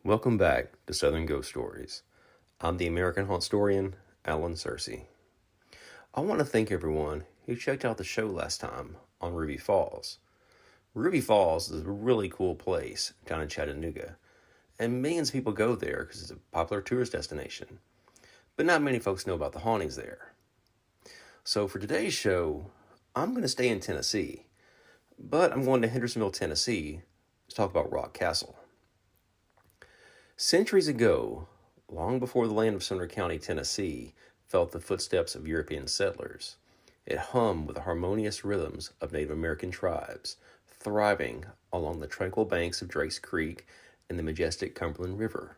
Welcome back to Southern Ghost Stories. I'm the American Haunt Historian, Alan Searcy. I want to thank everyone who checked out the show last time on Ruby Falls. Ruby Falls is a really cool place down in Chattanooga, and millions of people go there because it's a popular tourist destination. But not many folks know about the hauntings there. So for today's show, I'm going to stay in Tennessee, but I'm going to Hendersonville, Tennessee to talk about Rock Castle. Centuries ago, long before the land of Sumner County, Tennessee, felt the footsteps of European settlers, it hummed with the harmonious rhythms of Native American tribes, thriving along the tranquil banks of Drake's Creek and the majestic Cumberland River.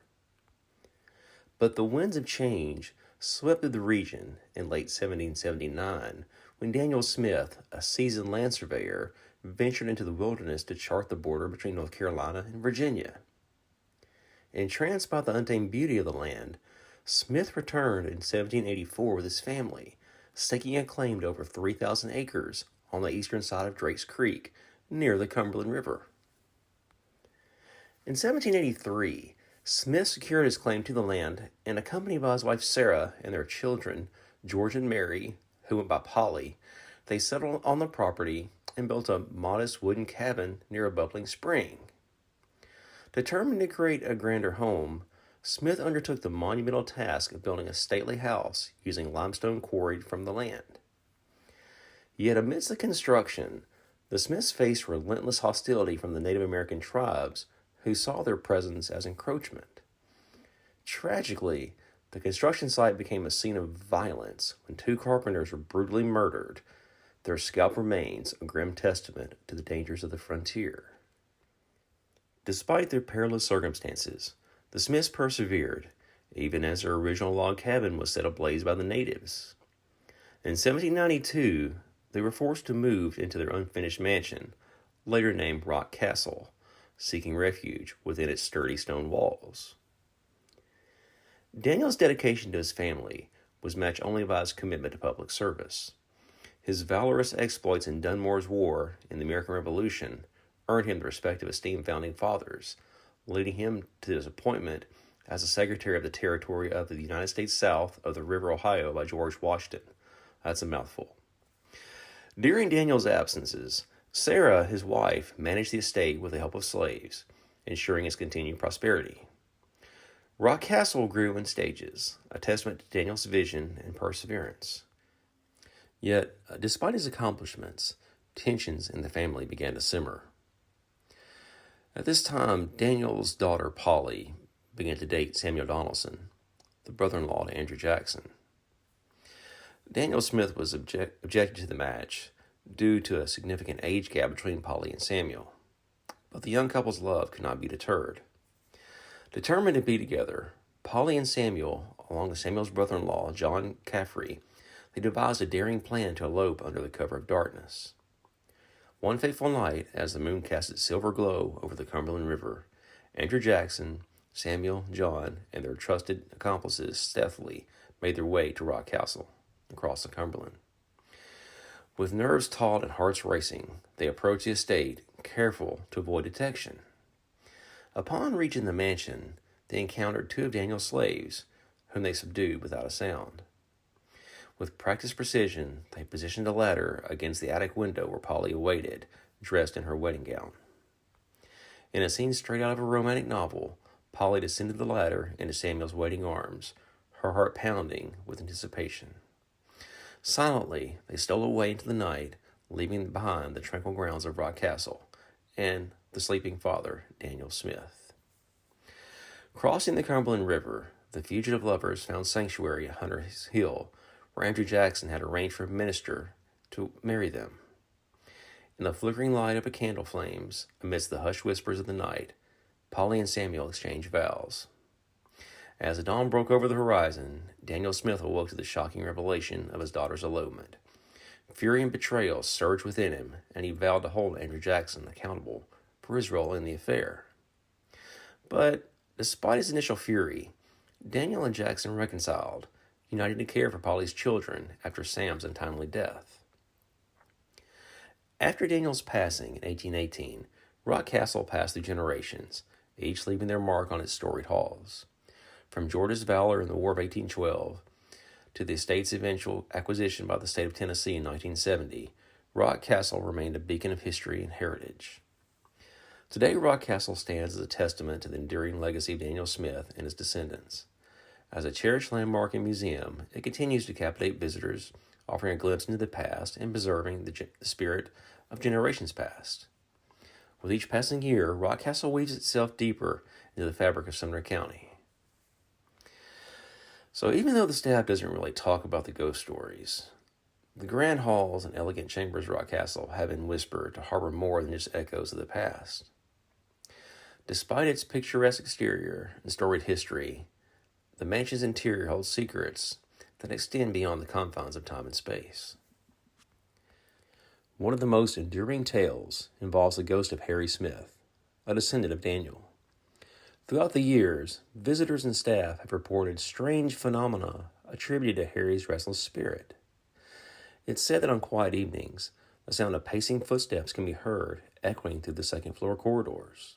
But the winds of change swept through the region in late 1779 when Daniel Smith, a seasoned land surveyor, ventured into the wilderness to chart the border between North Carolina and Virginia. Entranced by the untamed beauty of the land, Smith returned in 1784 with his family, staking a claim to over 3,000 acres on the eastern side of Drake's Creek, near the Cumberland River. In 1783, Smith secured his claim to the land, and accompanied by his wife Sarah and their children, George and Mary, who went by Polly, they settled on the property and built a modest wooden cabin near a bubbling spring. Determined to create a grander home, Smith undertook the monumental task of building a stately house using limestone quarried from the land. Yet amidst the construction, the Smiths faced relentless hostility from the Native American tribes who saw their presence as encroachment. Tragically, the construction site became a scene of violence when two carpenters were brutally murdered, their scalp remains a grim testament to the dangers of the frontier. Despite their perilous circumstances, the Smiths persevered, even as their original log cabin was set ablaze by the natives. In 1792, they were forced to move into their unfinished mansion, later named Rock Castle, seeking refuge within its sturdy stone walls. Daniel's dedication to his family was matched only by his commitment to public service. His valorous exploits in Dunmore's War and the American Revolution earned him the respect of esteemed founding fathers, leading him to his appointment as the Secretary of the Territory of the United States South of the River Ohio by George Washington. That's a mouthful. During Daniel's absences, Sarah, his wife, managed the estate with the help of slaves, ensuring its continued prosperity. Rock Castle grew in stages, a testament to Daniel's vision and perseverance. Yet, despite his accomplishments, tensions in the family began to simmer. At this time, Daniel's daughter, Polly, began to date Samuel Donelson, the brother-in-law to Andrew Jackson. Daniel Smith was objected to the match due to a significant age gap between Polly and Samuel, but the young couple's love could not be deterred. Determined to be together, Polly and Samuel, along with Samuel's brother-in-law, John Caffrey, they devised a daring plan to elope under the cover of darkness. One fateful night, as the moon cast its silver glow over the Cumberland River, Andrew Jackson, Samuel, John, and their trusted accomplices stealthily made their way to Rock Castle across the Cumberland. With nerves taut and hearts racing, they approached the estate, careful to avoid detection. Upon reaching the mansion, they encountered two of Daniel's slaves, whom they subdued without a sound. With practiced precision, they positioned a ladder against the attic window where Polly awaited, dressed in her wedding gown. In a scene straight out of a romantic novel, Polly descended the ladder into Samuel's waiting arms, her heart pounding with anticipation. Silently, they stole away into the night, leaving behind the tranquil grounds of Rock Castle and the sleeping father, Daniel Smith. Crossing the Cumberland River, the fugitive lovers found sanctuary at Hunter's Hill, where Andrew Jackson had arranged for a minister to marry them. In the flickering light of a candle flames, amidst the hushed whispers of the night, Polly and Samuel exchanged vows. As the dawn broke over the horizon, Daniel Smith awoke to the shocking revelation of his daughter's elopement. Fury and betrayal surged within him, and he vowed to hold Andrew Jackson accountable for his role in the affair. But despite his initial fury, Daniel and Jackson reconciled, united to care for Polly's children after Sam's untimely death. After Daniel's passing in 1818, Rock Castle passed through generations, each leaving their mark on its storied halls. From Georgia's valor in the War of 1812 to the estate's eventual acquisition by the state of Tennessee in 1970, Rock Castle remained a beacon of history and heritage. Today, Rock Castle stands as a testament to the enduring legacy of Daniel Smith and his descendants. As a cherished landmark and museum, it continues to captivate visitors, offering a glimpse into the past and preserving the spirit of generations past. With each passing year, Rock Castle weaves itself deeper into the fabric of Sumner County. So even though the staff doesn't really talk about the ghost stories, the grand halls and elegant chambers of Rock Castle have been whispered to harbor more than just echoes of the past. Despite its picturesque exterior and storied history, the mansion's interior holds secrets that extend beyond the confines of time and space. One of the most enduring tales involves the ghost of Harry Smith, a descendant of Daniel. Throughout the years, visitors and staff have reported strange phenomena attributed to Harry's restless spirit. It's said that on quiet evenings, the sound of pacing footsteps can be heard echoing through the second-floor corridors.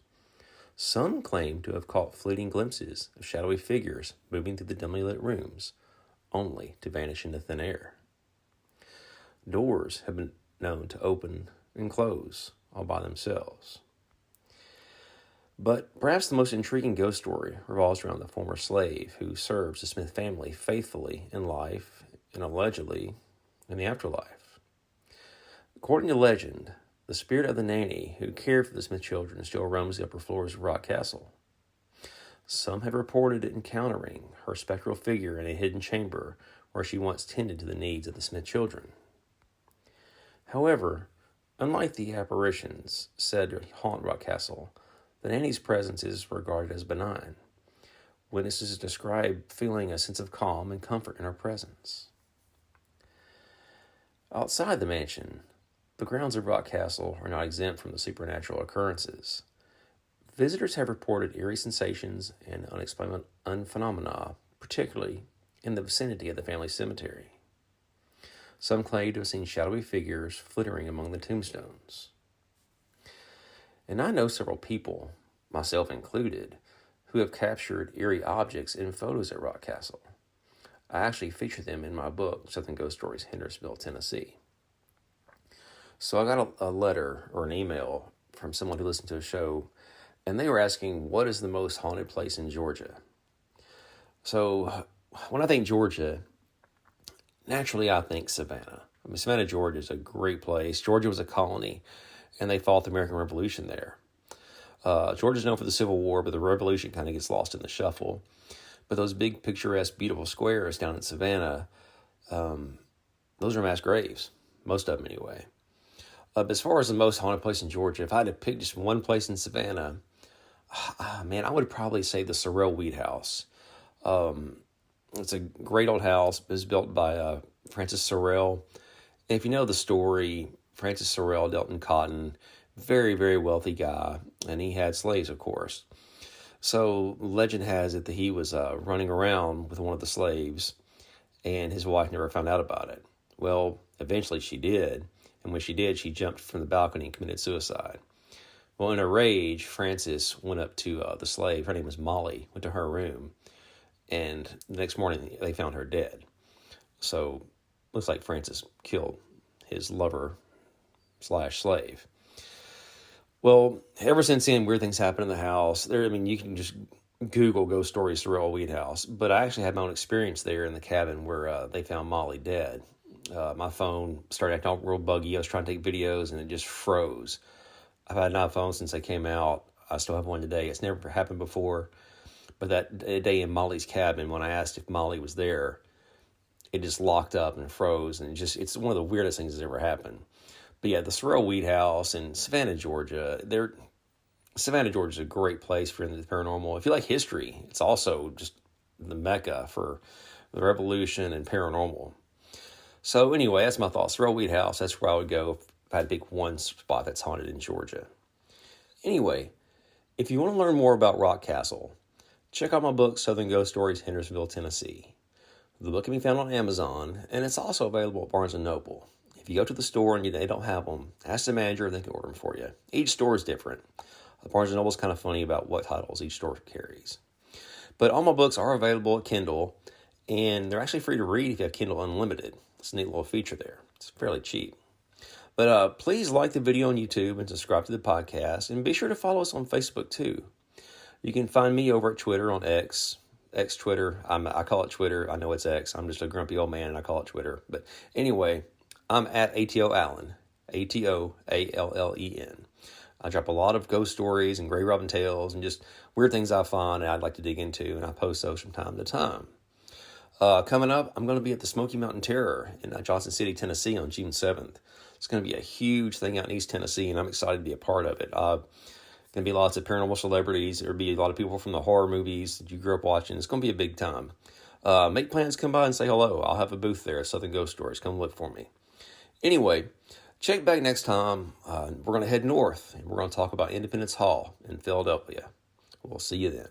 Some claim to have caught fleeting glimpses of shadowy figures moving through the dimly lit rooms, only to vanish into thin air. Doors have been known to open and close all by themselves. But perhaps the most intriguing ghost story revolves around the former slave who serves the Smith family faithfully in life and allegedly in the afterlife. According to legend, the spirit of the nanny who cared for the Smith children still roams the upper floors of Rock Castle. Some have reported encountering her spectral figure in a hidden chamber where she once tended to the needs of the Smith children. However, unlike the apparitions said to haunt Rock Castle, the nanny's presence is regarded as benign. Witnesses describe feeling a sense of calm and comfort in her presence. Outside the mansion, the grounds of Rock Castle are not exempt from the supernatural occurrences. Visitors have reported eerie sensations and unexplained phenomena, particularly in the vicinity of the family cemetery. Some claim to have seen shadowy figures flittering among the tombstones. And I know several people, myself included, who have captured eerie objects in photos at Rock Castle. I actually feature them in my book, Southern Ghost Stories, Hendersonville, Tennessee. So I got a letter or an email from someone who listened to a show, and they were asking, what is the most haunted place in Georgia? So when I think Georgia, naturally I think Savannah. I mean, Savannah, Georgia is a great place. Georgia was a colony, and they fought the American Revolution there. Georgia's known for the Civil War, but the Revolution kind of gets lost in the shuffle. But those big, picturesque, beautiful squares down in Savannah, those are mass graves, most of them anyway. But as far as the most haunted place in Georgia, if I had to pick just one place in Savannah, man, I would probably say the Sorrell Weed House. It's a great old house. It was built by Francis Sorrell. And if you know the story, Francis Sorrell dealt in cotton, very, very wealthy guy, and he had slaves, of course. So legend has it that he was running around with one of the slaves, and his wife never found out about it. Well, eventually she did, and when she did, she jumped from the balcony and committed suicide. Well, in a rage, Francis went up to the slave, her name was Molly, went to her room, and the next morning they found her dead. So looks like Francis killed his lover/slave. Well, ever since then, weird things happen in the house. You can just Google ghost stories Sorrell Weed House, but I actually had my own experience there in the cabin where they found Molly dead. My phone started acting all real buggy. I was trying to take videos, and it just froze. I've had an iPhone since they came out. I still have one today. It's never happened before. But that day in Molly's cabin, when I asked if Molly was there, it just locked up and froze. And it's one of the weirdest things that's ever happened. But yeah, the Sorrell Weed House in Savannah, Georgia, Savannah, Georgia is a great place for the paranormal. If you like history, it's also just the mecca for the Revolution and paranormal. So anyway, that's my thoughts. Sorrell Weed House, that's where I would go if I had to pick one spot that's haunted in Georgia. Anyway, if you want to learn more about Rock Castle, check out my book, Southern Ghost Stories, Hendersonville, Tennessee. The book can be found on Amazon, and it's also available at Barnes & Noble. If you go to the store and they don't have them, ask the manager and they can order them for you. Each store is different. Barnes & Noble is kind of funny about what titles each store carries. But all my books are available at Kindle, and they're actually free to read if you have Kindle Unlimited. It's a neat little feature there. It's fairly cheap. But please like the video on YouTube and subscribe to the podcast, and be sure to follow us on Facebook too. You can find me over at Twitter on X Twitter. I call it Twitter. I know it's X. I'm just a grumpy old man and I call it Twitter. But anyway, I'm at ATO Allen, ATOALLEN. I drop a lot of ghost stories and Grey Robin tales and just weird things I find and I'd like to dig into, and I post those from time to time. Coming up, I'm going to be at the Smoky Mountain Terror in Johnson City, Tennessee on June 7th. It's going to be a huge thing out in East Tennessee, and I'm excited to be a part of it. Going to be lots of paranormal celebrities. There'll be a lot of people from the horror movies that you grew up watching. It's going to be a big time. Make plans, come by and say hello. I'll have a booth there at Southern Ghost Stories. Come look for me. Anyway, check back next time. We're going to head north, and we're going to talk about Independence Hall in Philadelphia. We'll see you then.